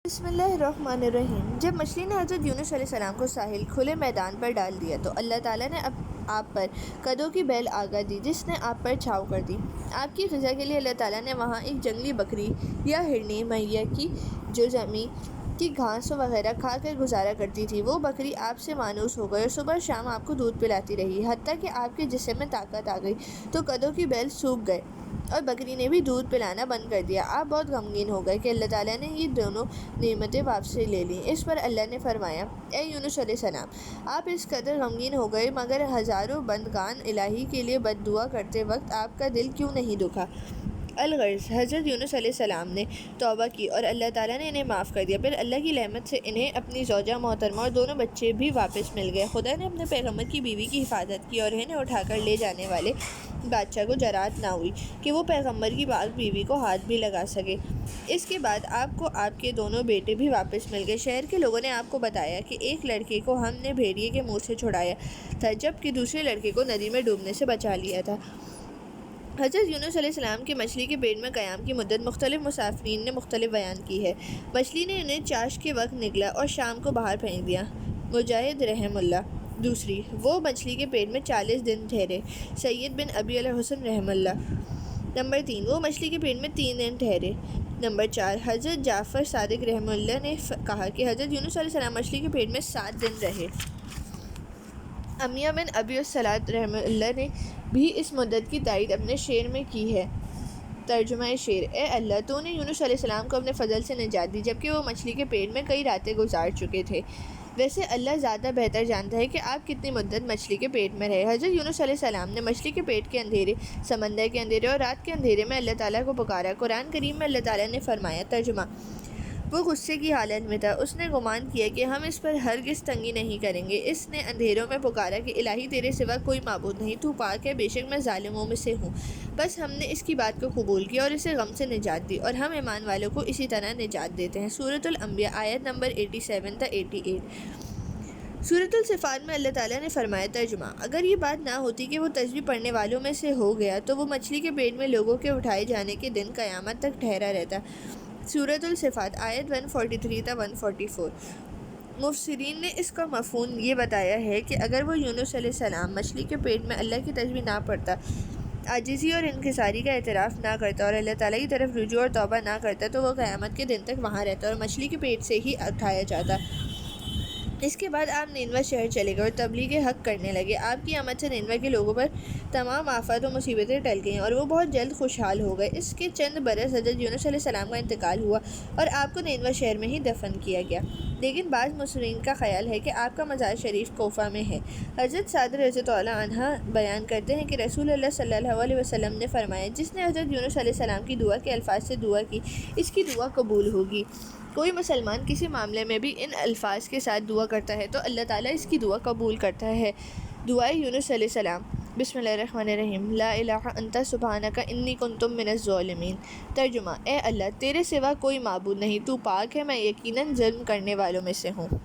بسم اللہ الرحمن الرحیم۔ جب مچھلی نے حضرت یونس علیہ السلام کو ساحل کھلے میدان پر ڈال دیا تو اللہ تعالیٰ نے آپ پر قدوں کی بیل آگا دی جس نے آپ پر چھاؤ کر دی۔ آپ کی غذا کے لیے اللہ تعالیٰ نے وہاں ایک جنگلی بکری یا ہرنی مہیا کی جو زمین کی گھاس وغیرہ کھا کر گزارا کرتی تھی۔ وہ بکری آپ سے مانوس ہو گئی اور صبح شام آپ کو دودھ پلاتی رہی، حتیٰ کہ آپ کے جسم میں طاقت آ گئی تو قدوں کی بیل سوکھ گئے اور بکری نے بھی دودھ پلانا بند کر دیا۔ آپ بہت غمگین ہو گئے کہ اللہ تعالیٰ نے یہ دونوں نعمتیں واپس لے لیں۔ اس پر اللہ نے فرمایا، اے یونس علیہ السلام، آپ اس قدر غمگین ہو گئے مگر ہزاروں بندگان الہی کے لیے بد دعا کرتے وقت آپ کا دل کیوں نہیں دکھا؟ الغرض حضرت یونس علیہ السلام نے توبہ کی اور اللہ تعالیٰ نے انہیں معاف کر دیا۔ پھر اللہ کی رحمت سے انہیں اپنی زوجہ محترمہ اور دونوں بچے بھی واپس مل گئے۔ خدا نے اپنے پیغمبر کی بیوی کی حفاظت کی اور انہیں اٹھا کر لے جانے والے بادشاہ کو جرأت نہ ہوئی کہ وہ پیغمبر کی پاک بیوی کو ہاتھ بھی لگا سکے۔ اس کے بعد آپ کو آپ کے دونوں بیٹے بھی واپس مل گئے۔ شہر کے لوگوں نے آپ کو بتایا کہ ایک لڑکے کو ہم نے بھیڑیے کے منہ سے چھڑایا تھا جبکہ دوسرے لڑکے کو ندی میں ڈوبنے سے بچا لیا تھا۔ حضرت یونس علیہ السلام کے مچھلی کے پیٹ میں قیام کی مدت مختلف مصنفین نے مختلف بیان کی ہے۔ مچھلی نے انہیں چاش کے وقت نگلا اور شام کو باہر پھینک دیا، مجاہد رحمہ اللہ۔ دوسری، وہ مچھلی کے پیٹ میں 40 دن ٹھہرے، سید بن ابی الحسن رحمہ اللہ۔ نمبر 3، وہ مچھلی کے پیٹ میں 3 دن ٹھہرے۔ نمبر 4، حضرت جعفر صادق رحمہ اللہ نے کہا کہ حضرت یونس علیہ السلام مچھلی کے پیٹ میں 7 دن رہے۔ امیہ بن ابی الصلاۃ رحمہ اللہ نے بھی اس مدت کی تائید اپنے شعر میں کی ہے۔ ترجمہ شعر: اے اللہ، تو نے یونس علیہ السلام کو اپنے فضل سے نجات دی جبکہ وہ مچھلی کے پیٹ میں کئی راتیں گزار چکے تھے۔ ویسے اللہ زیادہ بہتر جانتا ہے کہ آپ کتنی مدت مچھلی کے پیٹ میں رہے۔ حضرت یونس علیہ السلام نے مچھلی کے پیٹ کے اندھیرے، سمندر کے اندھیرے اور رات کے اندھیرے میں اللہ تعالیٰ کو پکارا۔ قرآن کریم میں اللہ تعالیٰ نے فرمایا، ترجمہ: وہ غصے کی حالت میں تھا، اس نے گمان کیا کہ ہم اس پر ہرگز تنگی نہیں کریں گے۔ اس نے اندھیروں میں پکارا کہ الہی تیرے سوا کوئی معبود نہیں، تو پاک ہے، بے شک میں ظالموں میں سے ہوں۔ بس ہم نے اس کی بات کو قبول کیا اور اسے غم سے نجات دی، اور ہم ایمان والوں کو اسی طرح نجات دیتے ہیں۔ سورۃ الانبیاء آیت نمبر 87 تا 88۔ سورۃ الصفات میں اللہ تعالیٰ نے فرمایا، ترجمہ: اگر یہ بات نہ ہوتی کہ وہ تسبیح پڑھنے والوں میں سے ہو گیا تو وہ مچھلی کے پیٹ میں لوگوں کے اٹھائے جانے کے دن قیامت تک ٹھہرا رہتا۔ سورۃ الصفات آیت 143 تا 144۔ مفسرین نے اس کا مفہوم یہ بتایا ہے کہ اگر وہ یونس علیہ السلام مچھلی کے پیٹ میں اللہ کی تسبیح نہ پڑھتا، عاجزی اور انکساری کا اعتراف نہ کرتا اور اللہ تعالیٰ کی طرف رجوع اور توبہ نہ کرتا تو وہ قیامت کے دن تک وہاں رہتا اور مچھلی کے پیٹ سے ہی اٹھایا جاتا۔ اس کے بعد آپ نینوہ شہر چلے گئے اور تبلیغ حق کرنے لگے۔ آپ کی آمد سے نینوہ کے لوگوں پر تمام آفات و مصیبتیں ٹل گئیں اور وہ بہت جلد خوشحال ہو گئے۔ اس کے چند برس حضرت یونس علیہ السلام کا انتقال ہوا اور آپ کو نینوہ شہر میں ہی دفن کیا گیا، لیکن بعض مفسرین کا خیال ہے کہ آپ کا مزار شریف کوفہ میں ہے۔ حضرت سعد رضی اللہ عنہ بیان کرتے ہیں کہ رسول اللہ صلی اللہ علیہ وسلم نے فرمایا، جس نے حضرت یونس علیہ السلام کی دعا کے الفاظ سے دعا کی، اس کی دعا قبول ہوگی۔ کوئی مسلمان کسی معاملے میں بھی ان الفاظ کے ساتھ دعا کرتا ہے تو اللہ تعالیٰ اس کی دعا قبول کرتا ہے۔ دعائے یونس علیہ السلام۔ بسم اللہ الرحمن الرحیم۔ لا الہ انت سبحانک انی کنت من الظالمین۔ ترجمہ: اے اللہ، تیرے سوا کوئی معبود نہیں، تو پاک ہے، میں یقیناً ظلم کرنے والوں میں سے ہوں۔